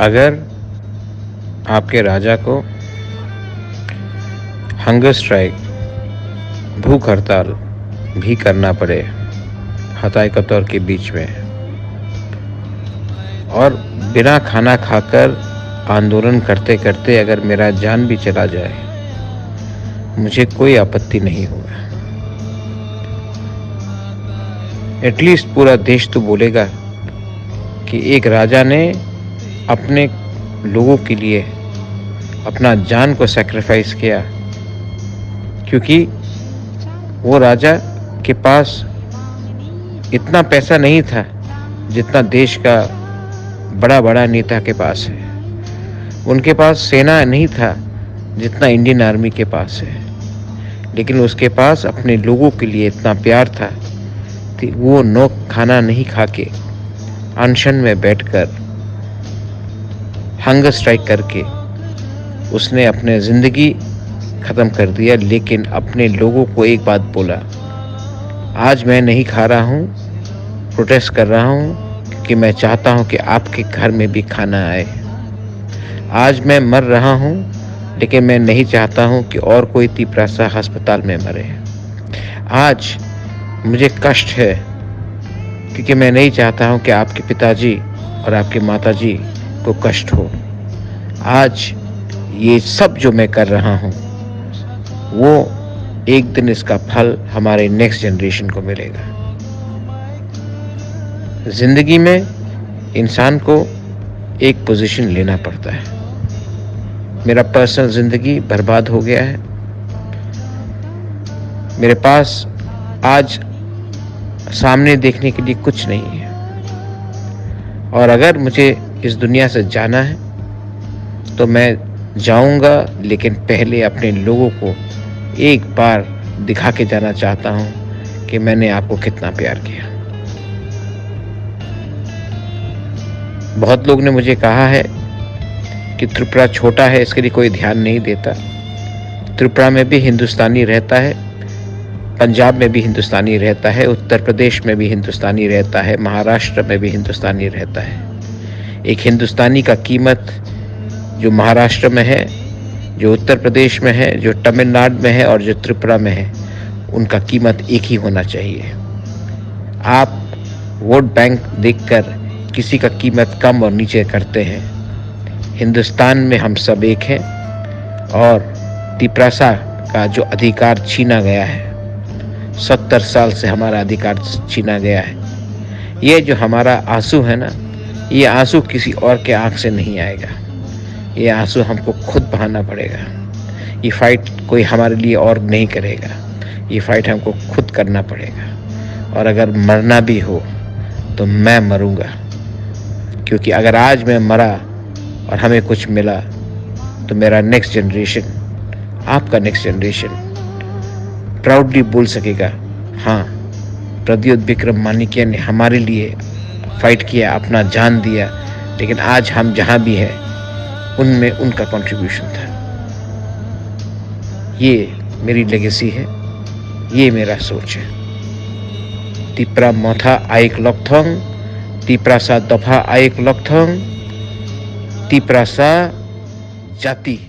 अगर आपके राजा को हंगर स्ट्राइक, भूख हड़ताल भी करना पड़े हताई कतौर के बीच में, और बिना खाना खाकर आंदोलन करते करते अगर मेरा जान भी चला जाए, मुझे कोई आपत्ति नहीं होगा। एटलीस्ट पूरा देश तो बोलेगा कि एक राजा ने अपने लोगों के लिए अपना जान को सैक्रिफाइस किया, क्योंकि वो राजा के पास इतना पैसा नहीं था जितना देश का बड़ा बड़ा नेता के पास है। उनके पास सेना नहीं था जितना इंडियन आर्मी के पास है, लेकिन उसके पास अपने लोगों के लिए इतना प्यार था कि वो खाना नहीं खा के अनशन में बैठकर हंगर स्ट्राइक करके उसने अपने ज़िंदगी ख़त्म कर दिया। लेकिन अपने लोगों को एक बात बोला, आज मैं नहीं खा रहा हूँ, प्रोटेस्ट कर रहा हूँ, क्योंकि मैं चाहता हूँ कि आपके घर में भी खाना आए। आज मैं मर रहा हूँ, लेकिन मैं नहीं चाहता हूँ कि और कोई तिपरासा अस्पताल में मरे। आज मुझे कष्ट है, क्योंकि मैं नहीं चाहता हूँ कि आपके पिताजी और आपके माताजी को कष्ट हो। आज ये सब जो मैं कर रहा हूँ, वो एक दिन इसका फल हमारे नेक्स्ट जनरेशन को मिलेगा। जिंदगी में इंसान को एक पोजीशन लेना पड़ता है। मेरा पर्सनल जिंदगी बर्बाद हो गया है। मेरे पास आज सामने देखने के लिए कुछ नहीं है, और अगर मुझे इस दुनिया से जाना है तो मैं जाऊंगा, लेकिन पहले अपने लोगों को एक बार दिखा के जाना चाहता हूं कि मैंने आपको कितना प्यार किया। बहुत लोग ने मुझे कहा है कि त्रिपुरा छोटा है, इसके लिए कोई ध्यान नहीं देता। त्रिपुरा में भी हिंदुस्तानी रहता है, पंजाब में भी हिंदुस्तानी रहता है, उत्तर प्रदेश में भी हिंदुस्तानी रहता है, महाराष्ट्र में भी हिंदुस्तानी रहता है। एक हिंदुस्तानी का कीमत जो महाराष्ट्र में है, जो उत्तर प्रदेश में है, जो तमिलनाडु में है और जो त्रिपुरा में है, उनका कीमत एक ही होना चाहिए। आप वोट बैंक देखकर किसी का कीमत कम और नीचे करते हैं। हिंदुस्तान में हम सब एक हैं, और तिपरासा का जो अधिकार छीना गया है, 70 साल से हमारा अधिकार छीना गया है। ये जो हमारा आंसू है ना, ये आंसू किसी और के आंख से नहीं आएगा। ये आंसू हमको खुद बहाना पड़ेगा। ये फाइट कोई हमारे लिए और नहीं करेगा, ये फाइट हमको खुद करना पड़ेगा। और अगर मरना भी हो तो मैं मरूंगा, क्योंकि अगर आज मैं मरा और हमें कुछ मिला तो मेरा नेक्स्ट जनरेशन, आपका नेक्स्ट जनरेशन प्राउडली बोल सकेगा, हाँ, प्रद्योत विक्रम मानिक्य ने हमारे लिए फाइट किया, अपना जान दिया, लेकिन आज हम जहाँ भी हैं उनमें उनका कंट्रीब्यूशन था। ये मेरी लेगेसी है, ये मेरा सोच है। तिपरा मोथा आइक लॉकथोंग, तिपरासा दफा आइक लॉकथोंग, तिपरासा जाति।